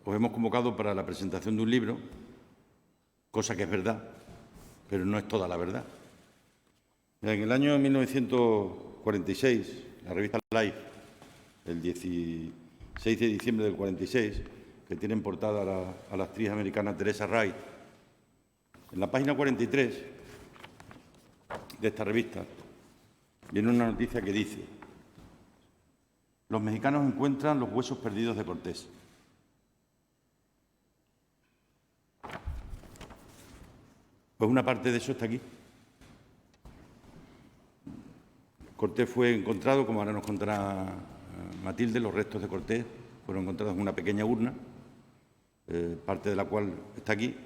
os hemos convocado para la presentación de un libro, cosa que es verdad, pero no es toda la verdad. En el año 1946, la revista Life, el 16 de diciembre del 46, que tiene en portada a la actriz americana Teresa Wright, en la página 43 de esta revista viene una noticia que dice: los mexicanos encuentran los huesos perdidos de Cortés. Pues una parte de eso está aquí. Cortés fue encontrado, como ahora nos contará Matilde, los restos de Cortés fueron encontrados en una pequeña urna, parte de la cual está aquí,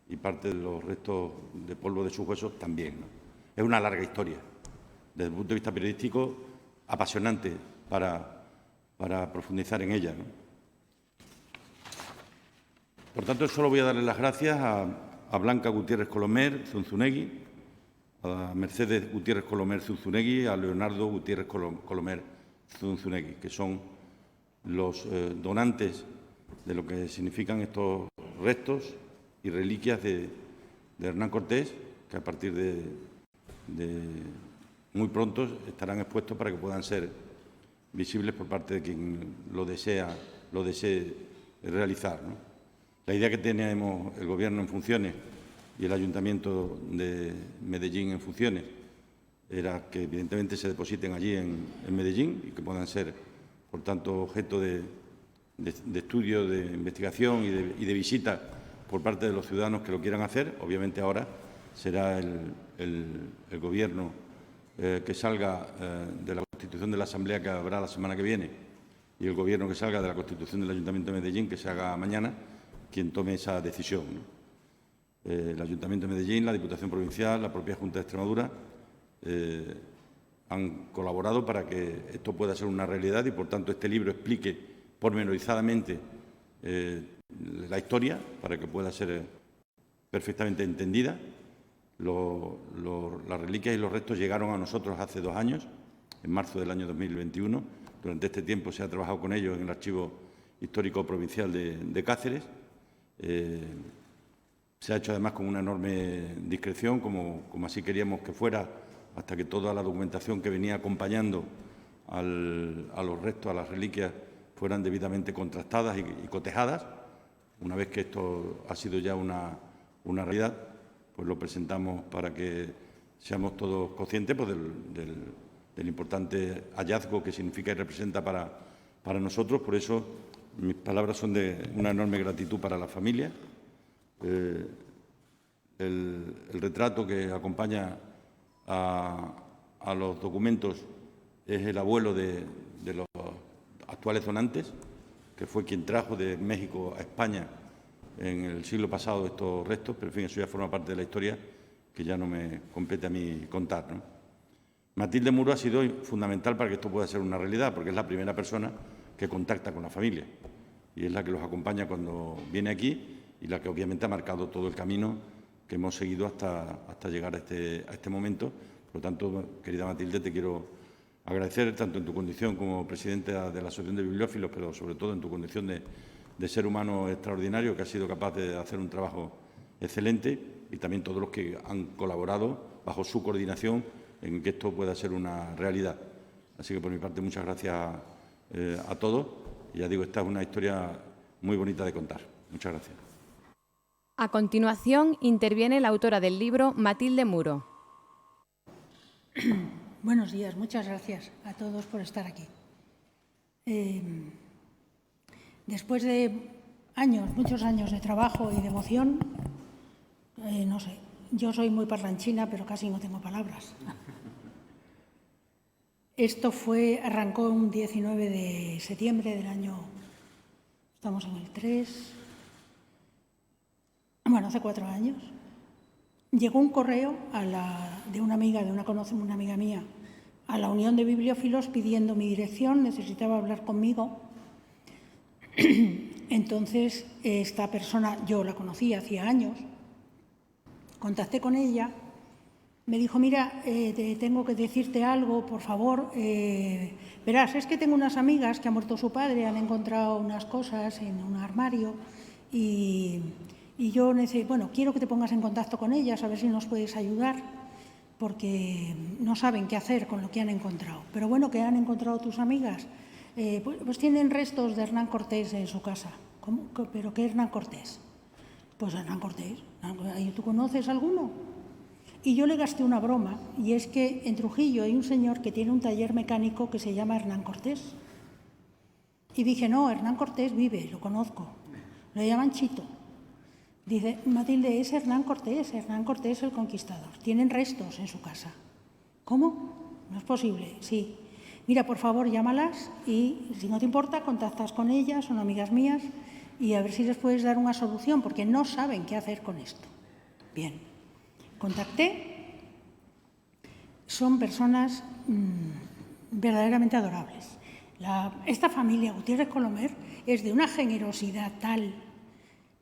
y parte de los restos de polvo de sus huesos también, ¿no? Es una larga historia, desde el punto de vista periodístico, apasionante para profundizar en ella, ¿no? Por tanto, solo voy a darle las gracias a Blanca Gutiérrez Colomer Zunzunegui, a Mercedes Gutiérrez Colomer Zunzunegui, a Leonardo Gutiérrez Colomer Zunzunegui, que son los donantes de lo que significan estos restos y reliquias de Hernán Cortés, que a partir de muy pronto estarán expuestos para que puedan ser visibles por parte de quien lo desee realizar, ¿no? La idea que tenemos el Gobierno en funciones y el Ayuntamiento de Medellín en funciones era que evidentemente se depositen allí en Medellín y que puedan ser, por tanto, objeto de estudio, de investigación y de visita por parte de los ciudadanos que lo quieran hacer. Obviamente ahora será el Gobierno que salga de la constitución de la Asamblea, que habrá la semana que viene, y el Gobierno que salga de la constitución del Ayuntamiento de Medellín, que se haga mañana, quien tome esa decisión, ¿no? El Ayuntamiento de Medellín, la Diputación Provincial, la propia Junta de Extremadura han colaborado para que esto pueda ser una realidad y, por tanto, este libro explique pormenorizadamente la historia para que pueda ser perfectamente entendida. Las reliquias y los restos llegaron a nosotros hace 2 años, en marzo del año 2021. Durante este tiempo se ha trabajado con ellos en el Archivo Histórico Provincial de Cáceres. Se ha hecho además con una enorme discreción, como así queríamos que fuera, hasta que toda la documentación que venía acompañando a los restos, a las reliquias, fueran debidamente contrastadas y cotejadas. Una vez que esto ha sido ya una realidad, pues lo presentamos para que seamos todos conscientes, pues, del importante hallazgo que significa y representa para nosotros. Por eso mis palabras son de una enorme gratitud para la familia. El retrato que acompaña a los documentos es el abuelo de los actuales donantes, que fue quien trajo de México a España en el siglo pasado estos restos, pero en fin, eso ya forma parte de la historia que ya no me compete a mí contar, ¿no? Matilde Muro ha sido fundamental para que esto pueda ser una realidad, porque es la primera persona que contacta con la familia y es la que los acompaña cuando viene aquí y la que obviamente ha marcado todo el camino que hemos seguido hasta llegar a este momento. Por lo tanto, querida Matilde, te quiero agradecer, tanto en tu condición como presidenta de la Asociación de Bibliófilos, pero sobre todo en tu condición de ser humano extraordinario, que ha sido capaz de hacer un trabajo excelente, y también todos los que han colaborado bajo su coordinación en que esto pueda ser una realidad. Así que, por mi parte, muchas gracias a todos. Y ya digo, esta es una historia muy bonita de contar. Muchas gracias. A continuación, interviene la autora del libro, Matilde Muro. Buenos días, muchas gracias a todos por estar aquí. Después de muchos años de trabajo y de emoción, no sé, yo soy muy parlanchina, pero casi no tengo palabras. Esto arrancó un 19 de septiembre del año, estamos en el 3, bueno, hace 4 años. Llegó un correo de una amiga mía, a la Unión de Bibliófilos pidiendo mi dirección, necesitaba hablar conmigo. Entonces, esta persona, yo la conocí hacía años, contacté con ella Me dijo, mira, tengo que decirte algo, por favor. Verás, es que tengo unas amigas que ha muerto su padre, han encontrado unas cosas en un armario y yo quiero que te pongas en contacto con ellas, a ver si nos puedes ayudar, porque no saben qué hacer con lo que han encontrado. Pero bueno, ¿qué han encontrado tus amigas? Pues tienen restos de Hernán Cortés en su casa. ¿Cómo? ¿Pero qué Hernán Cortés? Pues Hernán Cortés. ¿Tú conoces alguno? Y yo le gasté una broma, y es que en Trujillo hay un señor que tiene un taller mecánico que se llama Hernán Cortés. Y dije, no, Hernán Cortés vive, lo conozco. Lo llaman Chito. Dice, Matilde, es Hernán Cortés el conquistador. Tienen restos en su casa. ¿Cómo? No es posible, sí. Mira, por favor, llámalas y, si no te importa, contactas con ellas, son amigas mías, y a ver si les puedes dar una solución, porque no saben qué hacer con esto. Bien. Contacté, son personas verdaderamente adorables. Esta familia Gutiérrez Colomer es de una generosidad tal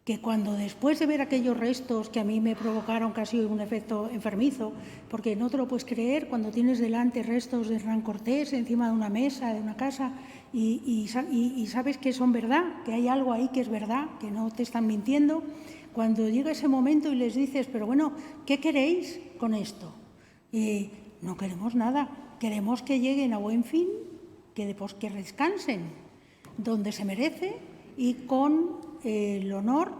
que cuando después de ver aquellos restos que a mí me provocaron casi un efecto enfermizo, porque no te lo puedes creer cuando tienes delante restos de Hernán Cortés encima de una mesa, de una casa, y sabes que son verdad, que hay algo ahí que es verdad, que no te están mintiendo. Cuando llega ese momento y les dices, pero bueno, ¿qué queréis con esto? No queremos nada, queremos que lleguen a buen fin, que descansen donde se merece y con el honor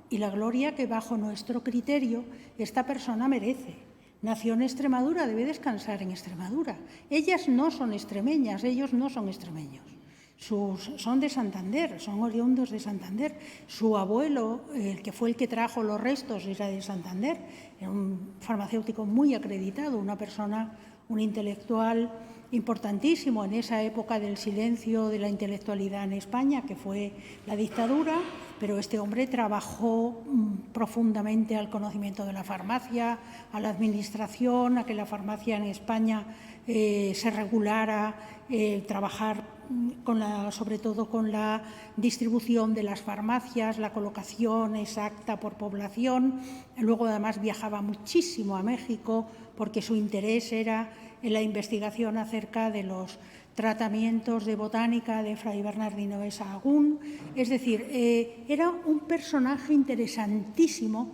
y la gloria que bajo nuestro criterio esta persona merece. Nació en Extremadura, debe descansar en Extremadura. Ellas no son extremeñas, ellos no son extremeños. Son de Santander, son oriundos de Santander. Su abuelo, el que fue el que trajo los restos, era de Santander. Era un farmacéutico muy acreditado, una persona, un intelectual importantísimo en esa época del silencio de la intelectualidad en España, que fue la dictadura, pero este hombre trabajó profundamente al conocimiento de la farmacia, a la administración, a que la farmacia en España se regulara, trabajar sobre todo con la distribución de las farmacias, la colocación exacta por población. Luego, además, viajaba muchísimo a México porque su interés era en la investigación acerca de los tratamientos de botánica de Fray Bernardino de Sahagún. Es decir, era un personaje interesantísimo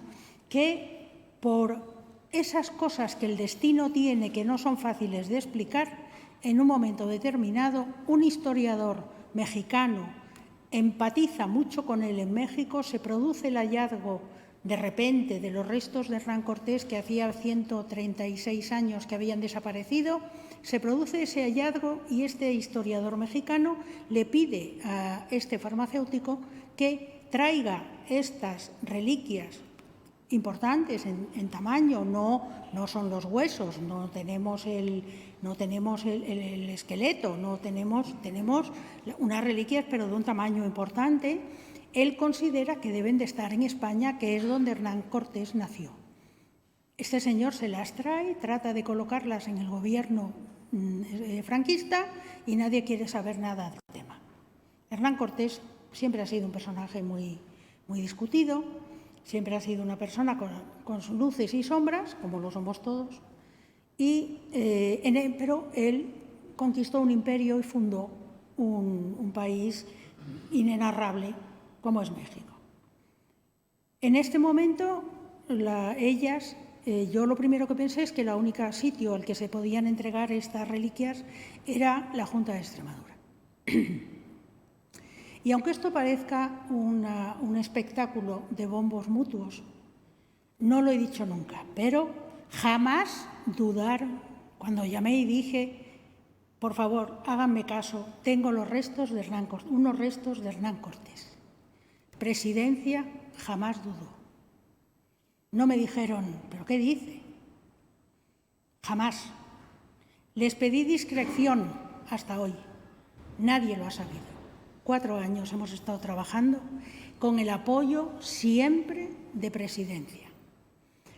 que, por esas cosas que el destino tiene que no son fáciles de explicar, en un momento determinado, un historiador mexicano empatiza mucho con él en México, se produce el hallazgo de repente de los restos de Hernán Cortés, que hacía 136 años que habían desaparecido, se produce ese hallazgo y este historiador mexicano le pide a este farmacéutico que traiga estas reliquias importantes en tamaño, no son los huesos, no tenemos el esqueleto, tenemos unas reliquias, pero de un tamaño importante. Él considera que deben de estar en España, que es donde Hernán Cortés nació. Este señor se las trae, trata de colocarlas en el gobierno franquista y nadie quiere saber nada del tema. Hernán Cortés siempre ha sido un personaje muy, muy discutido, siempre ha sido una persona con sus luces y sombras, como lo somos todos, pero él conquistó un imperio y fundó un país inenarrable como es México. En este momento, yo lo primero que pensé es que el único sitio al que se podían entregar estas reliquias era la Junta de Extremadura. Y aunque esto parezca un espectáculo de bombos mutuos, no lo he dicho nunca, pero jamás dudar cuando llamé y dije, por favor, háganme caso, tengo los restos de unos restos de Hernán Cortés. Presidencia jamás dudó. No me dijeron, ¿pero qué dice? Jamás. Les pedí discreción hasta hoy. Nadie lo ha sabido. 4 años hemos estado trabajando con el apoyo siempre de Presidencia.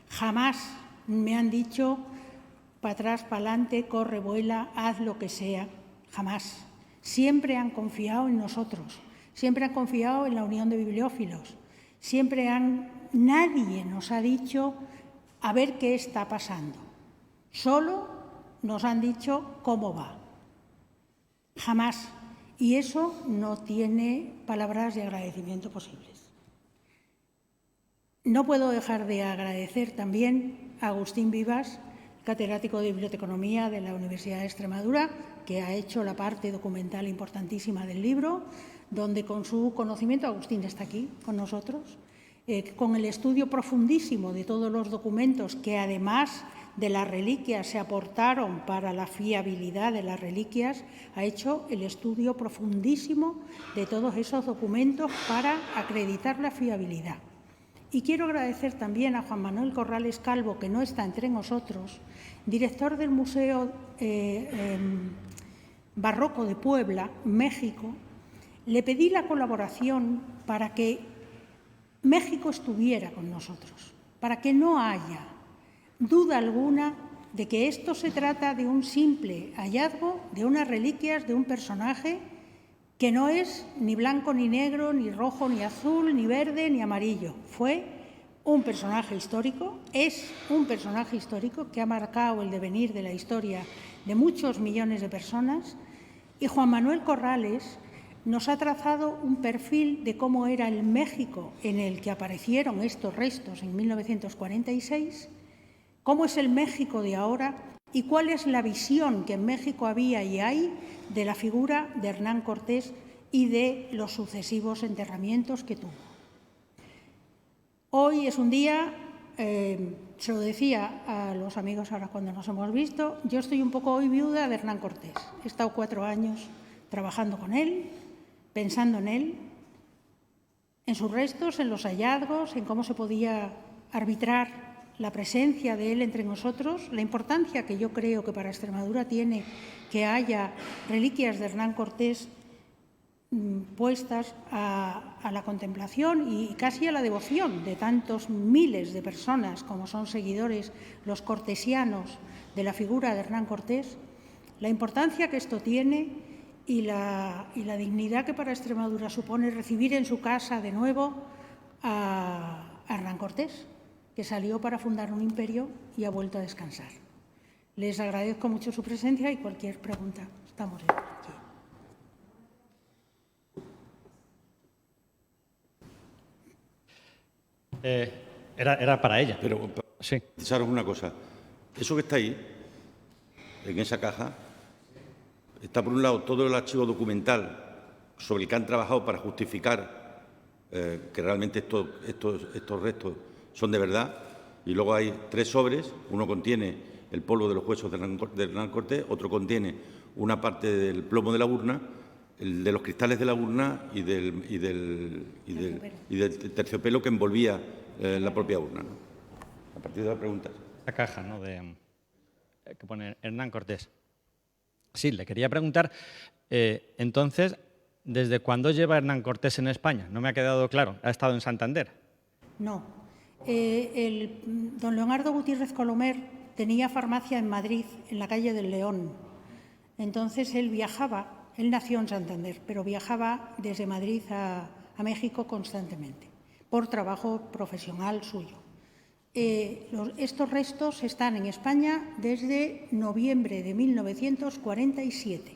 Jamás me han dicho para atrás, para adelante, corre, vuela, haz lo que sea. Jamás. Siempre han confiado en nosotros. Siempre han confiado en la Unión de Bibliófilos. Nadie nos ha dicho a ver qué está pasando. Solo nos han dicho cómo va. Jamás. Y eso no tiene palabras de agradecimiento posibles. No puedo dejar de agradecer también a Agustín Vivas, catedrático de Biblioteconomía de la Universidad de Extremadura, que ha hecho la parte documental importantísima del libro, donde con su conocimiento, Agustín está aquí con nosotros, con el estudio profundísimo de todos los documentos que además de las reliquias se aportaron para la fiabilidad de las reliquias, ha hecho el estudio profundísimo de todos esos documentos para acreditar la fiabilidad. Y quiero agradecer también a Juan Manuel Corrales Calvo, que no está entre nosotros, director del Museo Barroco de Puebla, México. Le pedí la colaboración para que México estuviera con nosotros, para que no haya duda alguna de que esto se trata de un simple hallazgo, de unas reliquias de un personaje que no es ni blanco ni negro, ni rojo ni azul, ni verde ni amarillo. Fue un personaje histórico, es un personaje histórico que ha marcado el devenir de la historia de muchos millones de personas, y Juan Manuel Corrales nos ha trazado un perfil de cómo era el México en el que aparecieron estos restos en 1946, cómo es el México de ahora y cuál es la visión que en México había y hay de la figura de Hernán Cortés y de los sucesivos enterramientos que tuvo. Hoy es un día, se lo decía a los amigos ahora cuando nos hemos visto, yo estoy un poco hoy viuda de Hernán Cortés. He estado 4 años trabajando con él, pensando en él, en sus restos, en los hallazgos, en cómo se podía arbitrar la presencia de él entre nosotros, la importancia que yo creo que para Extremadura tiene que haya reliquias de Hernán Cortés puestas a la contemplación y casi a la devoción de tantos miles de personas como son seguidores, los cortesianos de la figura de Hernán Cortés, la importancia que esto tiene y la dignidad que para Extremadura supone recibir en su casa de nuevo a Hernán Cortés, que salió para fundar un imperio y ha vuelto a descansar. Les agradezco mucho su presencia y cualquier pregunta. Estamos aquí. Era para ella. Pero sí. Precisaros una cosa. Eso que está ahí, en esa caja, está por un lado todo el archivo documental sobre el que han trabajado para justificar que realmente estos restos son de verdad, y luego hay 3 sobres, uno contiene el polvo de los huesos de Hernán Cortés, otro contiene una parte del plomo de la urna, el de los cristales de la urna y del terciopelo que envolvía la propia urna, ¿no? A partir de la pregunta. La caja, ¿no?, que pone Hernán Cortés. Sí, le quería preguntar, entonces, ¿desde cuándo lleva Hernán Cortés en España? No me ha quedado claro. ¿Ha estado en Santander? No. Don Leonardo Gutiérrez Colomer tenía farmacia en Madrid, en la calle del León. Entonces él viajaba, él nació en Santander, pero viajaba desde Madrid a México constantemente, por trabajo profesional suyo. Estos restos están en España desde noviembre de 1947.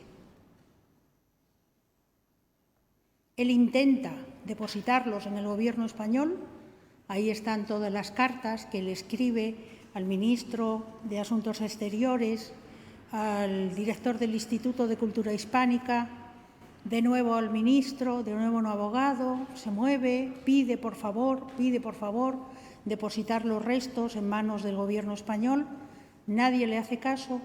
Él intenta depositarlos en el Gobierno español. Ahí están todas las cartas que le escribe al ministro de Asuntos Exteriores, al director del Instituto de Cultura Hispánica, de nuevo al ministro, de nuevo a un abogado, se mueve, pide por favor depositar los restos en manos del Gobierno español. Nadie le hace caso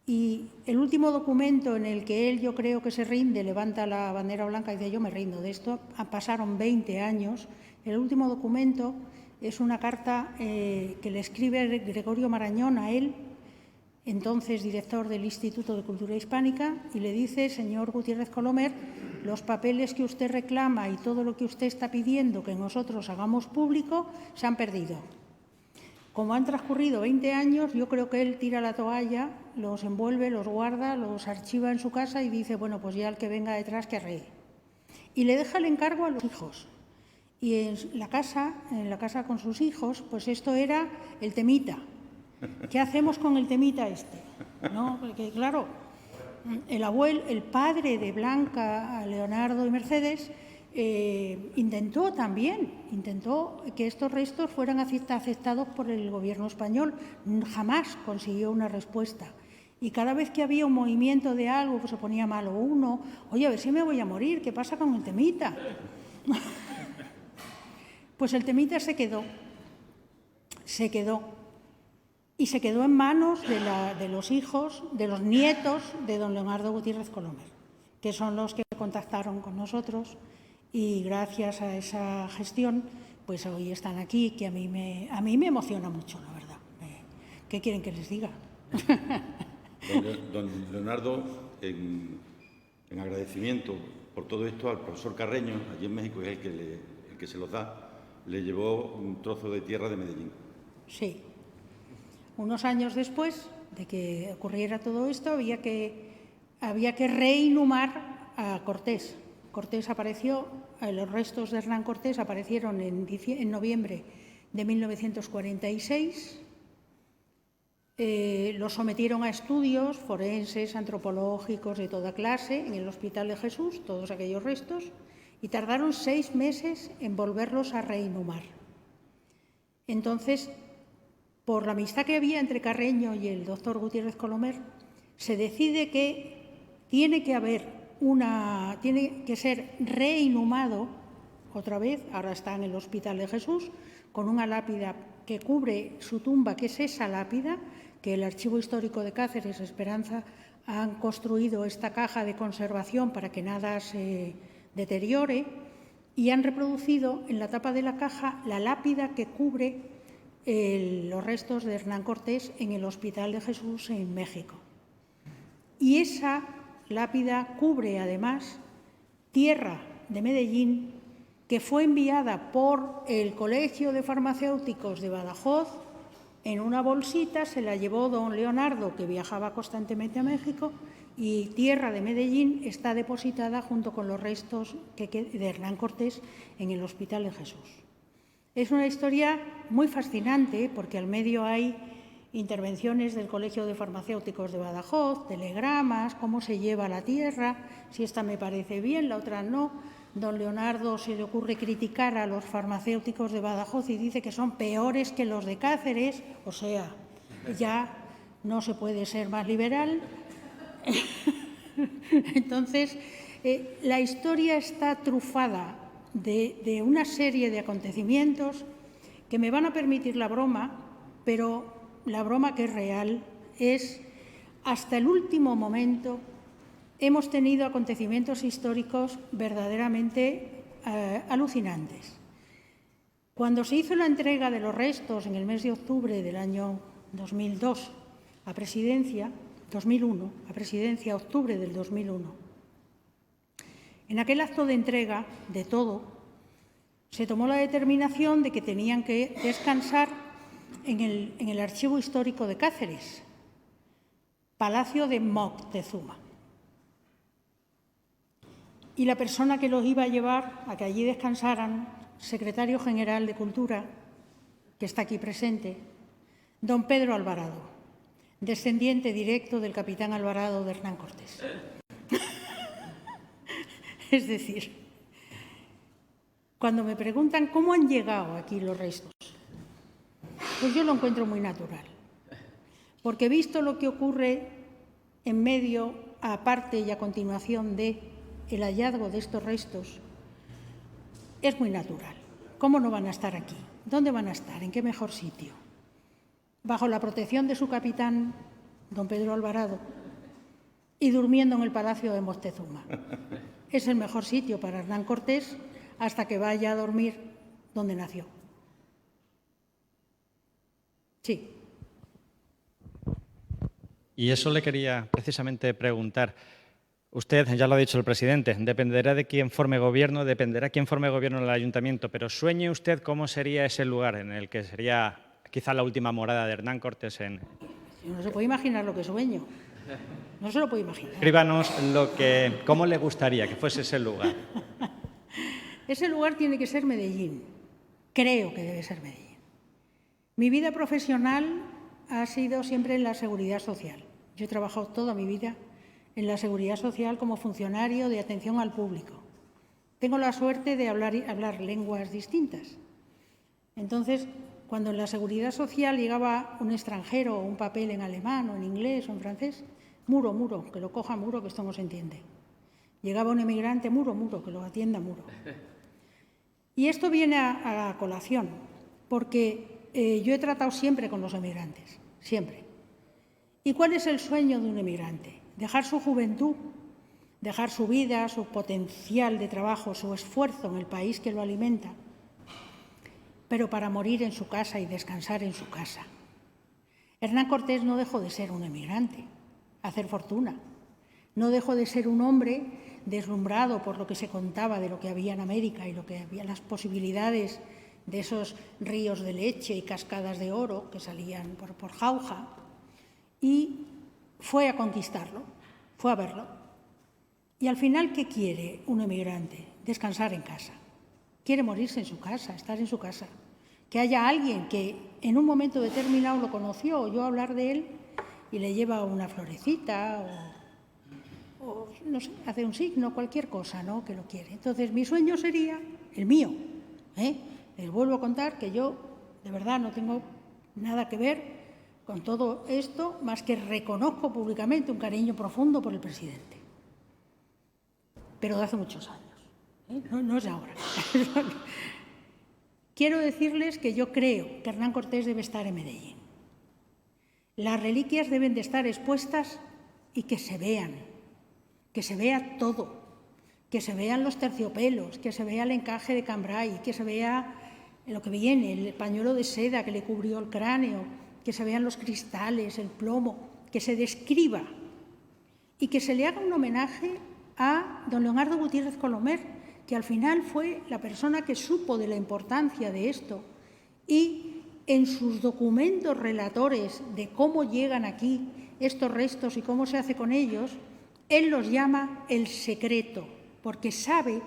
y el último documento en el que él, yo creo que se rinde, levanta la bandera blanca y dice yo me rindo de esto, pasaron 20 años. El último documento es una carta que le escribe Gregorio Marañón a él, entonces director del Instituto de Cultura Hispánica, y le dice, señor Gutiérrez Colomer, los papeles que usted reclama y todo lo que usted está pidiendo que nosotros hagamos público se han perdido. Como han transcurrido 20 años, yo creo que él tira la toalla, los envuelve, los guarda, los archiva en su casa y dice, bueno, pues ya el que venga detrás que arree. Y le deja el encargo a los hijos. Y en la casa con sus hijos, pues esto era el temita. ¿qué hacemos con el temita este? ¿No? Porque, claro, el padre de Blanca, Leonardo y Mercedes, intentó que estos restos fueran aceptados por el gobierno español. Jamás consiguió una respuesta. Y cada vez que había un movimiento de algo, pues se ponía malo uno. Oye, a ver si me voy a morir, ¿qué pasa con el temita? Pues el temita se quedó. Y se quedó en manos de los hijos, de los nietos de don Leonardo Gutiérrez Colomer, que son los que contactaron con nosotros, y gracias a esa gestión, pues hoy están aquí, que a mí me emociona mucho, la verdad. ¿Qué quieren que les diga? Don Leonardo, en agradecimiento por todo esto, al profesor Carreño, allí en México, es el que se los da, le llevó un trozo de tierra de Medellín. Sí. Unos años después de que ocurriera todo esto, había que reinhumar a Cortés. Cortés apareció, los restos de Hernán Cortés aparecieron en noviembre de 1946. Los sometieron a estudios forenses, antropológicos, de toda clase, en el Hospital de Jesús, todos aquellos restos, y tardaron 6 meses en volverlos a reinhumar. Entonces, por la amistad que había entre Carreño y el doctor Gutiérrez Colomer, se decide que tiene que ser reinhumado otra vez, ahora está en el Hospital de Jesús, con una lápida que cubre su tumba, que es esa lápida, que el Archivo Histórico de Cáceres, Esperanza, han construido esta caja de conservación para que nada se deteriore, y han reproducido en la tapa de la caja la lápida que cubre los restos de Hernán Cortés en el Hospital de Jesús en México. Y esa lápida cubre, además, tierra de Medellín que fue enviada por el Colegio de Farmacéuticos de Badajoz en una bolsita, se la llevó don Leonardo, que viajaba constantemente a México, y tierra de Medellín está depositada junto con los restos de Hernán Cortés en el Hospital de Jesús. Es una historia muy fascinante porque al medio hay intervenciones del Colegio de Farmacéuticos de Badajoz, telegramas, cómo se lleva la tierra, si esta me parece bien, la otra no. Don Leonardo se le ocurre criticar a los farmacéuticos de Badajoz y dice que son peores que los de Cáceres, o sea, ya no se puede ser más liberal. Entonces, la historia está trufada de una serie de acontecimientos que me van a permitir la broma, pero la broma que es real es, hasta el último momento, hemos tenido acontecimientos históricos verdaderamente alucinantes. Cuando se hizo la entrega de los restos en el mes de octubre del año 2002 a Presidencia, 2001, a Presidencia, octubre del 2001, en aquel acto de entrega de todo, se tomó la determinación de que tenían que descansar en el Archivo Histórico de Cáceres, Palacio de Moctezuma. Y la persona que los iba a llevar a que allí descansaran, secretario general de Cultura, que está aquí presente, don Pedro Alvarado, descendiente directo del capitán Alvarado de Hernán Cortés. Es decir, cuando me preguntan cómo han llegado aquí los restos, pues yo lo encuentro muy natural, porque visto lo que ocurre en medio, aparte y a continuación de el hallazgo de estos restos, es muy natural. ¿Cómo no van a estar aquí? ¿Dónde van a estar? ¿En qué mejor sitio? Bajo la protección de su capitán, don Pedro Alvarado, y durmiendo en el Palacio de Moctezuma. Es el mejor sitio para Hernán Cortés hasta que vaya a dormir donde nació. Sí. Y eso le quería precisamente preguntar. Usted, ya lo ha dicho el presidente, dependerá de quién forme gobierno, dependerá quién forme gobierno en el ayuntamiento, pero ¿sueñe usted cómo sería ese lugar en el que sería quizá la última morada de Hernán Cortés? No se puede imaginar lo que sueño. No se lo puede imaginar. Escríbanos cómo le gustaría que fuese ese lugar. Ese lugar tiene que ser Medellín. Creo que debe ser Medellín. Mi vida profesional ha sido siempre en la seguridad social. Yo he trabajado toda mi vida en la seguridad social como funcionario de atención al público. Tengo la suerte de hablar lenguas distintas. Entonces, cuando en la seguridad social llegaba un extranjero o un papel en alemán o en inglés o en francés, muro, muro, que lo coja muro, que esto no se entiende. Llegaba un emigrante, muro, muro, que lo atienda muro. Y esto viene a colación, porque yo he tratado siempre con los emigrantes, siempre. ¿Y cuál es el sueño de un emigrante? Dejar su juventud, dejar su vida, su potencial de trabajo, su esfuerzo en el país que lo alimenta, pero para morir en su casa y descansar en su casa. Hernán Cortés no dejó de ser un emigrante, hacer fortuna. No dejó de ser un hombre deslumbrado por lo que se contaba de lo que había en América y lo que había, las posibilidades de esos ríos de leche y cascadas de oro que salían por Jauja, y fue a conquistarlo, fue a verlo. Y al final, ¿qué quiere un emigrante? Descansar en casa. Quiere morirse en su casa, estar en su casa. Que haya alguien que en un momento determinado lo conoció, oyó hablar de él y le lleva una florecita o no sé, hace un signo, cualquier cosa, ¿no?, que lo quiere. Entonces, mi sueño sería el mío. Les vuelvo a contar que yo, de verdad, no tengo nada que ver con todo esto, más que reconozco públicamente un cariño profundo por el presidente. Pero de hace muchos años, no es de ahora. Quiero decirles que yo creo que Hernán Cortés debe estar en Medellín. Las reliquias deben de estar expuestas y que se vean, que se vea todo, que se vean los terciopelos, que se vea el encaje de cambray, que se vea lo que viene, el pañuelo de seda que le cubrió el cráneo, que se vean los cristales, el plomo, que se describa y que se le haga un homenaje a don Leonardo Gutiérrez Colomer, que al final fue la persona que supo de la importancia de esto y en sus documentos relatores de cómo llegan aquí estos restos y cómo se hace con ellos, él los llama el secreto, porque sabe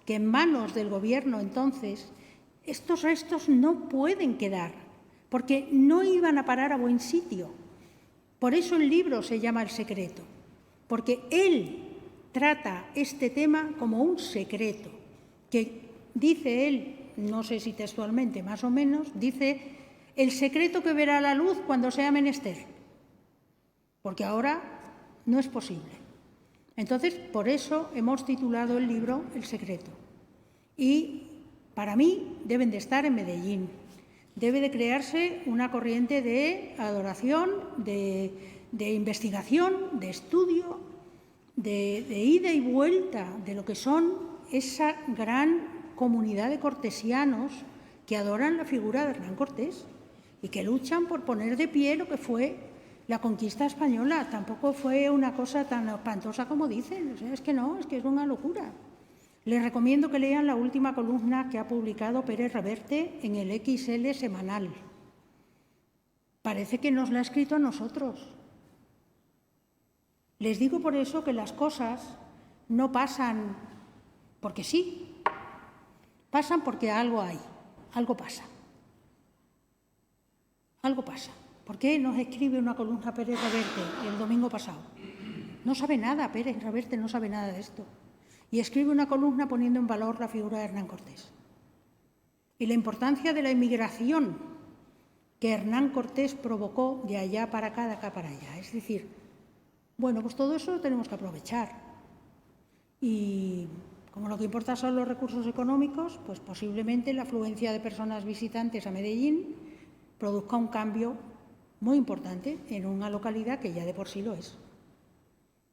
que en manos del gobierno entonces estos restos no pueden quedar, porque no iban a parar a buen sitio. Por eso el libro se llama El secreto, porque él trata este tema como un secreto, que dice él, no sé si textualmente, más o menos, dice el secreto que verá la luz cuando sea menester, porque ahora no es posible. Entonces, por eso hemos titulado el libro El secreto. Y para mí deben de estar en Medellín. Debe de crearse una corriente de adoración, de investigación, de estudio, de ida y vuelta de lo que son esa gran comunidad de cortesianos que adoran la figura de Hernán Cortés y que luchan por poner de pie lo que fue la conquista española. Tampoco fue una cosa tan espantosa como dicen. O sea, es que no, es que es una locura. Les recomiendo que lean la última columna que ha publicado Pérez Reverte en el XL semanal. Parece que nos la ha escrito a nosotros. Les digo por eso que las cosas no pasan porque sí, pasan porque algo hay, algo pasa. Algo pasa. ¿Por qué nos escribe una columna Pérez Reverte el domingo pasado? No sabe nada, Pérez Reverte no sabe nada de esto. Y escribe una columna poniendo en valor la figura de Hernán Cortés. Y la importancia de la inmigración que Hernán Cortés provocó de allá para acá, de acá para allá. Es decir, bueno, pues todo eso lo tenemos que aprovechar. Y como lo que importa son los recursos económicos, pues posiblemente la afluencia de personas visitantes a Medellín produzca un cambio muy importante en una localidad que ya de por sí lo es.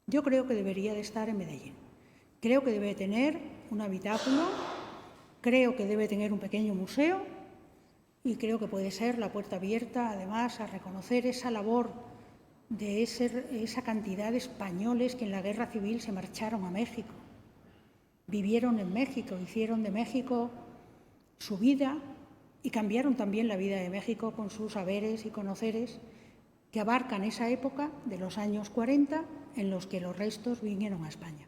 Yo creo que debería de estar en Medellín. Creo que debe tener un habitáculo, creo que debe tener un pequeño museo y creo que puede ser la puerta abierta, además, a reconocer esa labor de esa cantidad de españoles que en la Guerra Civil se marcharon a México, vivieron en México, hicieron de México su vida y cambiaron también la vida de México con sus saberes y conoceres que abarcan esa época de los años 40 en los que los restos vinieron a España.